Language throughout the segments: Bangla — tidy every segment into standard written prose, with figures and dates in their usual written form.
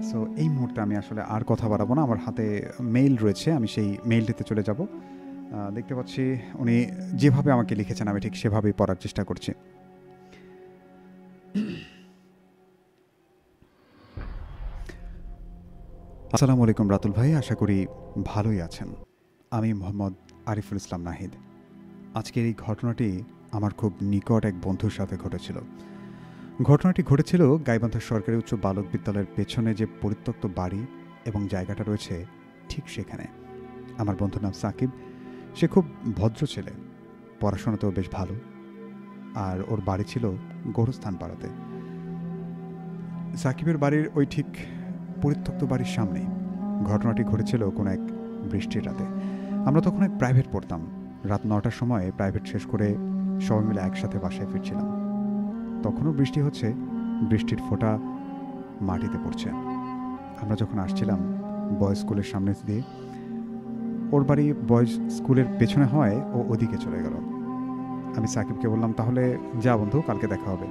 সো এই মুহূর্তে আমি আসলে আর কথা বাড়াবো না। আমার হাতে মেইল রয়েছে, আমি সেই মেইলটিতে চলে যাব। দেখতে পাচ্ছি উনি যেভাবে আমাকে লিখেছেন আমি ঠিক সেভাবেই পড়ার চেষ্টা করছি। আসসালামু আলাইকুম রাতুল ভাই, আশা করি ভালোই আছেন। আমি মোহাম্মদ আরিফুল ইসলাম নাহিদ। আজকের এই ঘটনাটি আমার খুব নিকট এক বন্ধুর সাথে ঘটেছিল। ঘটনাটি ঘটেছিল গাইবান্ধা সরকারি উচ্চ বালক বিদ্যালয়ের পেছনে যে পরিত্যক্ত বাড়ি এবং জায়গাটা রয়েছে ঠিক সেখানে। আমার বন্ধুর নাম সাকিব। সে খুব ভদ্র ছেলে, পড়াশোনাতেও বেশ ভালো, আর ওর বাড়ি ছিল গোরস্থান পাড়াতে। সাকিবের বাড়ির ওই ঠিক পরিত্যক্ত বাড়ির সামনেই ঘটনাটি ঘটেছিল কোনো এক বৃষ্টির রাতে। আমরা তখন এক প্রাইভেট পড়তাম। রাত 9টার সময় প্রাইভেট শেষ করে সবাই মিলে একসাথে বাসায় ফিরছিলাম। তখনও বৃষ্টি হচ্ছে, বৃষ্টির ফোঁটা মাটিতে পড়ছে। আমরা যখন আসছিলাম বয়েজ স্কুলের সামনে দিয়ে, ওর বাড়ি বয়েজ স্কুলের পেছনে হয়, ও ওদিকে চলে গেল। আমি সাকিবকে বললাম, তাহলে যা বন্ধু, কালকে দেখা হবে।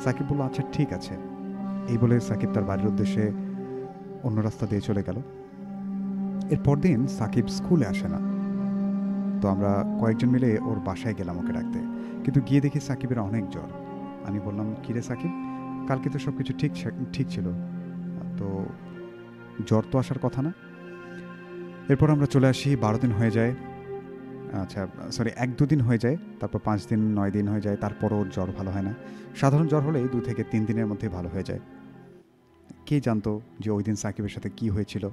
সাকিব বলল, আচ্ছা ঠিক আছে। এই বলে সাকিব তার বাড়ির উদ্দেশ্যে অন্য রাস্তা দিয়ে চলে গেল। এরপর দিন সাকিব স্কুলে আসে না। তো আমরা কয়েকজন মিলে ওর বাসায় গেলাম ওকে ডাকতে, কিন্তু গিয়ে দেখি সাকিবের অনেক জ্বর। আমি বললাম, কিরে সাকিব, কালকে তো সব কিছু ঠিক ছিল, তো জ্বর তো আসার কথা না। এরপর আমরা চলে আসি, 12 দিন হয়ে যায়, আচ্ছা সরি 1-2 দিন হয়ে যায়, তারপর 5 দিন 9 দিন হয়ে যায়, তারপরও ওর জ্বর ভালো হয় না। সাধারণ জ্বর হলেই 2 থেকে 3 দিনের মধ্যে ভালো হয়ে যায়। কে জানতো যে ওই দিন সাকিবের সাথে কি হয়েছিল।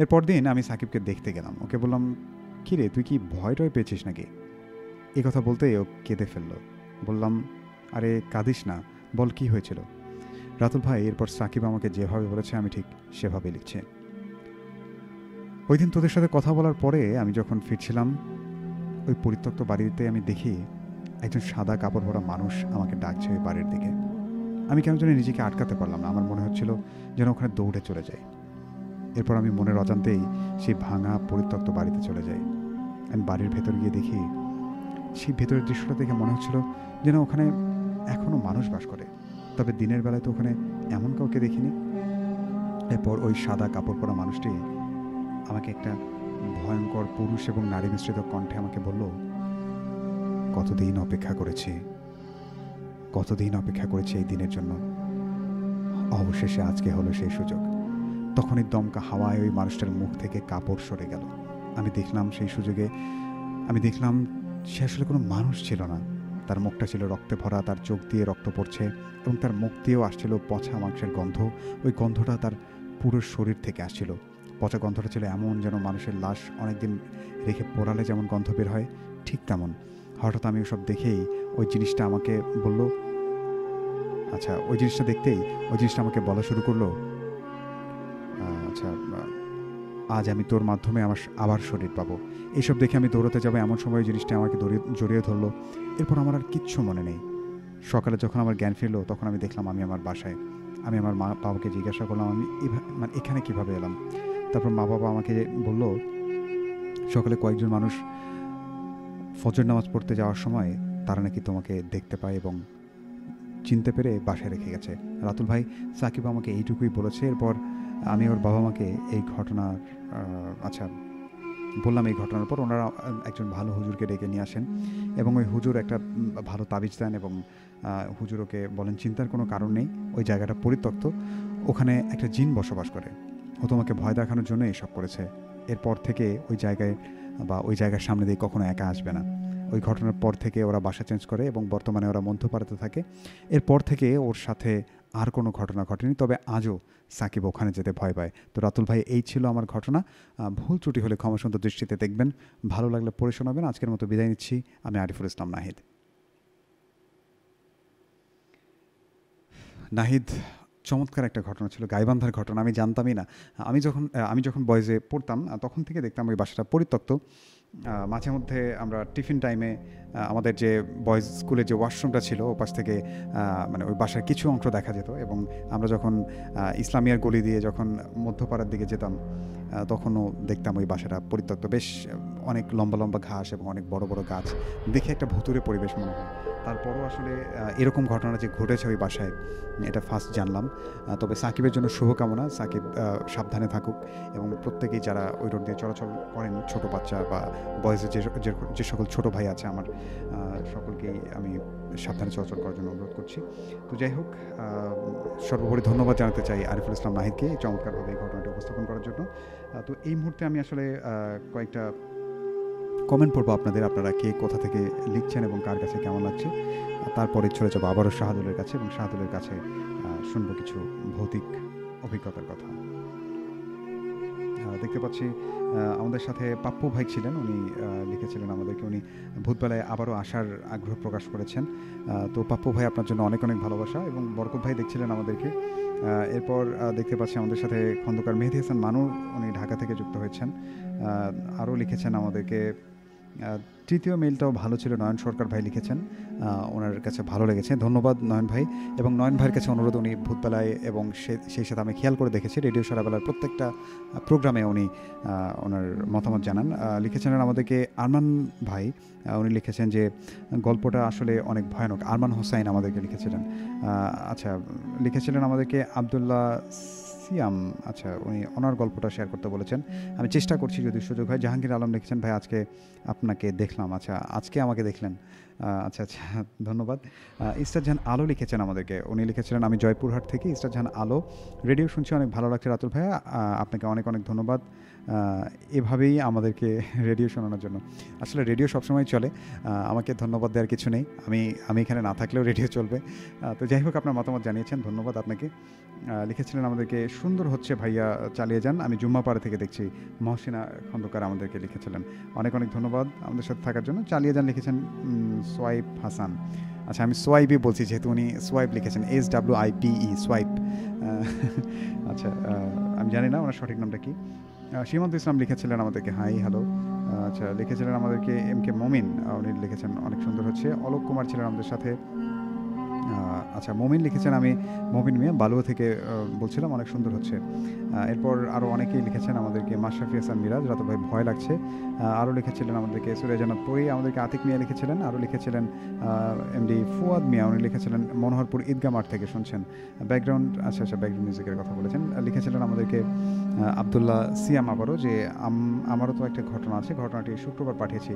এরপর দিন আমি সাকিবকে দেখতে গেলাম। ওকে বললাম, কিরে তুই কি ভয় টয় পেয়েছিস নাকি? এই কথা বলতেই ও কেঁদে ফেললো। বললাম, আরে কাঁদিস না, বল কি হয়েছিল। রাতুল ভাই, এরপর সাকিব আমাকে যেভাবে বলেছে আমি ঠিক সেভাবে লিখছি। ওই দিন তোদের সাথে কথা বলার পরে আমি যখন ফিরছিলাম ওই পরিত্যক্ত বাড়িতে, আমি দেখি একজন সাদা কাপড় পরা মানুষ আমাকে ডাকছে ওই বাড়ির দিকে। আমি কেন জানি নিজেকে আটকাতে পারলাম না, আমার মনে হচ্ছিল যেন ওখানে দৌড়ে চলে যাই। এরপর আমি মনের অজান্তেই সেই ভাঙা পরিত্যক্ত বাড়িতে চলে যাই। আমি বাড়ির ভেতর গিয়ে দেখি, সেই ভেতরের দৃশ্যটা দেখে মনে হচ্ছিল যেন ওখানে এখনও মানুষ বাস করে, তবে দিনের বেলায় তো ওখানে এমন কাউকে দেখিনি। এরপর ওই সাদা কাপড় পরা মানুষটি আমাকে একটা ভয়ঙ্কর পুরুষ এবং নারী মিশ্রিত কণ্ঠে আমাকে বলল, কতদিন অপেক্ষা করেছি, কতদিন অপেক্ষা করেছি এই দিনের জন্য, অবশেষে আজকে হলো সেই সুযোগ। তখনই দমকা হাওয়ায় ওই মানুষটার মুখ থেকে কাপড় সরে গেল। আমি দেখলাম সেই সুযোগে, আমি দেখলাম সে আসলে কোনো মানুষ ছিল না। তার মুখটা ছিল রক্তে ভরা, তার চোখ দিয়ে রক্ত পড়ছে এবং তার মুখ দিয়েও আসছিল পচা মাংসের গন্ধ। ওই গন্ধটা তার পুরো শরীর থেকে আসছিল। পচা গন্ধটা ছিল এমন যেন মানুষের লাশ অনেকদিন রেখে পোড়ালে যেমন গন্ধ বের হয়, ঠিক তেমন। হঠাৎ আমি ওসব দেখেই ওই জিনিসটা আমাকে বলল, আচ্ছা ওই জিনিসটা দেখতেই ওই জিনিসটা আমাকে বলা শুরু করলো, আচ্ছা আজ আমি তোর মাধ্যমে আমার আবার শরীর পাবো। এইসব দেখে আমি দৌড়াতে যাবো, এমন সময় জিনিসটা আমাকে জড়িয়ে ধরলো। এরপর আমার আর কিচ্ছু মনে নেই। সকালে যখন আমার জ্ঞান ফিরলো তখন আমি দেখলাম আমি আমার বাসায়। আমি আমার মা বাবাকে জিজ্ঞাসা করলাম আমি মানে এখানে কীভাবে এলাম। তারপর মা বাবা আমাকে বলল, সকালে কয়েকজন মানুষ ফজর নামাজ পড়তে যাওয়ার সময় তারা নাকি তোমাকে দেখতে পায় এবং চিনতে পেরে বাসায় রেখে গেছে। রাতুল ভাই, সাকিব আমাকে এইটুকুই বলেছে। এরপর আমি ওর বাবা মাকে এই ঘটনার আচ্ছা বললাম। এই ঘটনার পর ওনারা একজন ভালো হুজুরকে ডেকে নিয়ে আসেন এবং ওই হুজুর একটা ভালো তাবিজ দেন এবং হুজুর ওকে বলেন, চিন্তার কোনো কারণ নেই, ওই জায়গাটা পরিত্যক্ত, ওখানে একটা জিন বসবাস করে, ও তোমাকে ভয় দেখানোর জন্য এসব করেছে। এরপর থেকে ওই জায়গায় বা ওই জায়গার সামনে দিয়ে কখনো একা আসবে না। ওই ঘটনার পর থেকে ওরা বাসা চেঞ্জ করে এবং বর্তমানে ওরা মধ্যপাড়াতে থাকে। এরপর থেকে ওর সাথে আর কোনো ঘটনা ঘটেনি, তবে আজও সাকিব ওখানে যেতে ভয় পায়। তো রাতুল ভাই, এই ছিল আমার ঘটনা। ভুল ত্রুটি হলে ক্ষমাসুন্দর দৃষ্টিতে দেখবেন, ভালো লাগলে পড়ে শোনাবেন। আজকের মতো বিদায় নিচ্ছি। আমি আরিফুল ইসলাম নাহিদ। নাহিদ, চমৎকার একটা ঘটনা ছিল, গাইবান্ধার ঘটনা। আমি জানতামই না। আমি যখন বয়েজে পড়তাম তখন থেকে দেখতাম ওই বাসাটা পরিত্যক্ত। মাঝে মধ্যে আমরা টিফিন টাইমে আমাদের যে বয়েজ স্কুলের যে ওয়াশরুমটা ছিল ওপাশ থেকে মানে ওই বাসার কিছু অংশ দেখা যেত এবং আমরা যখন ইসলামিয়ার গলি দিয়ে যখন মধ্যপাড়ার দিকে যেতাম তখনও দেখতাম ওই বাসাটা পরিত্যক্ত, বেশ অনেক লম্বা লম্বা ঘাস এবং অনেক বড় বড় গাছ, দেখে একটা ভুতুড়ে পরিবেশ মনে হয়। তারপরও আসলে এরকম ঘটনা যে ঘটেছে ওই বাসায় এটা ফার্স্ট জানলাম। তবে সাকিবের জন্য শুভকামনা, সাকিব সাবধানে থাকুক এবং প্রত্যেকেই যারা ওই রোড দিয়ে চলাচল করেন, ছোট বাচ্চা বা বয়সে যে সকল ছোট ভাই আছে আমার, সকলকেই আমি সাবধানে চলাচল করার জন্য অনুরোধ করছি। তো যাই হোক, সর্বোপরি ধন্যবাদ জানাতে চাই আরিফুল ইসলাম নাহিদকে চমৎকারভাবে এই ঘটনাটি উপস্থাপন করার জন্য। তো এই মুহূর্তে আমি আসলে কয়েকটা কমেন্ট পড়বো আপনারা কে কোথা থেকে লিখছেন এবং কার কাছে কেমন লাগছে। তারপরে চলে যাবো আবারও শাহাদুলের কাছে এবং শাহাদুলের কাছে শুনবো কিছু ভৌতিক অভিজ্ঞতার কথা। দেখতে পাচ্ছি আমাদের সাথে পাপ্পু ভাই ছিলেন, উনি লিখেছিলেন আমাদেরকে, উনি ভূতবেলায় আবারও আসার আগ্রহ প্রকাশ করেছেন। তো পাপ্পু ভাই আপনার জন্য অনেক অনেক ভালোবাসা। এবং বরকত ভাই দেখছিলেন আমাদেরকে। এরপর দেখতে পাচ্ছি আমাদের সাথে খন্দকার মেহেদি হাসান মানু, উনি ঢাকা থেকে যুক্ত হয়েছেন। আরও লিখেছেন আমাদেরকে। তৃতীয় মেইলটাও ভালো ছিল, নয়ন সরকার ভাই লিখেছেন, ওনার কাছে ভালো লেগেছে, ধন্যবাদ নয়ন ভাই। এবং নয়ন ভাইয়ের কাছে অনুরোধ, উনি ভূতবেলায় এবং সেই সাথে আমি খেয়াল করে দেখেছি রেডিও সারাবেলার প্রত্যেকটা প্রোগ্রামে উনি ওনার মতামত জানান। লিখেছিলেন আমাদেরকে আরমান ভাই, উনি লিখেছেন যে গল্পটা আসলে অনেক ভয়ানক। আরমান হোসাইন আমাদেরকে লিখেছিলেন। আচ্ছা, লিখেছিলেন আমাদেরকে আবদুল্লাহ সিয়াম, আচ্ছা উনি ওনার গল্পটা শেয়ার করতে বলেছেন, আমি চেষ্টা করছি যদি সুযোগ হয়। জাহাঙ্গীর আলম লিখেছেন, ভাই আজকে আপনাকে দেখলাম। আচ্ছা, আজকে আমাকে দেখলেন, আচ্ছা আচ্ছা, ধন্যবাদ। ইস্টার জাহান আলো লিখেছেন আমাদেরকে, উনি লিখেছিলেন আমি জয়পুরহাট থেকে। ইস্টার জাহান আলো, রেডিও শুনছি, অনেক ভালো লাগছে রাতুল ভাইয়া, আপনাকে অনেক অনেক ধন্যবাদ এভাবেই আমাদেরকে রেডিও শোনানোর জন্য। আসলে রেডিও সবসময় চলে, আমাকে ধন্যবাদ দেওয়ার কিছু নেই, আমি এখানে না থাকলেও রেডিও চলবে। তো যাই হোক, আপনার মতামত জানিয়েছেন, ধন্যবাদ আপনাকে। লিখেছিলেন আমাদেরকে সুন্দর হচ্ছে ভাইয়া, চালিয়ে যান, আমি জুম্মাপাড়া থেকে দেখছি। মহসিনা খন্দকার আমাদেরকে লিখেছিলেন, অনেক অনেক ধন্যবাদ আমাদের সাথে থাকার জন্য, চালিয়ে যান লিখেছেন সোয়াইপ হাসান। আচ্ছা, আমি সোয়াইপই বলছি যেহেতু উনি সোয়াইপ লিখেছেন, SWIPE, সোয়াইপ। আচ্ছা, আমি জানি না ওনার সঠিক নামটা কি। সীমান্ত ইসলাম লিখেছিলেন আমাদেরকে হাই হ্যালো। আচ্ছা, লিখেছিলেন আমাদেরকে MK মমিন, উনি লিখেছেন অনেক সুন্দর হচ্ছে। অলোক কুমার ছিলেন আমাদের সাথে। আচ্ছা, মমিন লিখেছেন আমি মমিন মিয়া বালুয়া থেকে বলছিলাম, অনেক সুন্দর হচ্ছে। এরপর আরও অনেকেই লিখেছেন আমাদেরকে, মাশরাফি হাসান মিরাজ, রাত ভাই ভয় লাগছে। আরও লিখেছিলেন আমাদেরকে সুরে জান্নাত পরি, আমাদেরকে আতিক মিয়া লিখেছিলেন। আরও লিখেছিলেন MD ফুয়াদ মিয়া, উনি লিখেছিলেন মনোহরপুর ঈদগাহ মাঠ থেকে শুনছেন। ব্যাকগ্রাউন্ড, আচ্ছা আচ্ছা, ব্যাকগ্রাউন্ড মিউজিকের কথা বলেছেন। লিখেছিলেন আমাদেরকে আবদুল্লাহ সিয়াম আবারও যে আমারও তো একটা ঘটনা আছে, ঘটনাটি শুক্রবার পাঠিয়েছি।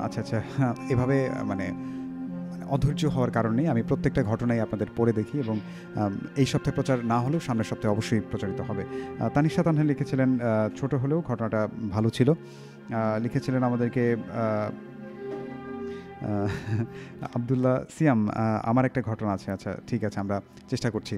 আচ্ছা আচ্ছা, এভাবে মানে অধৈর্য হওয়ার কারণ নেই, আমি প্রত্যেকটা ঘটনাই আপনাদের পড়ে দেখি এবং এই সপ্তাহে প্রচার না হলেও সামনের সপ্তাহে অবশ্যই প্রচারিত হবে। তানিশা তানহা লিখেছিলেন ছোট হলেও ঘটনাটা ভালো ছিল। লিখেছিলেন আমাদেরকে আবদুল্লাহ সিয়াম, আমার একটা ঘটনা আছে। আচ্ছা ঠিক আছে, আমরা চেষ্টা করছি।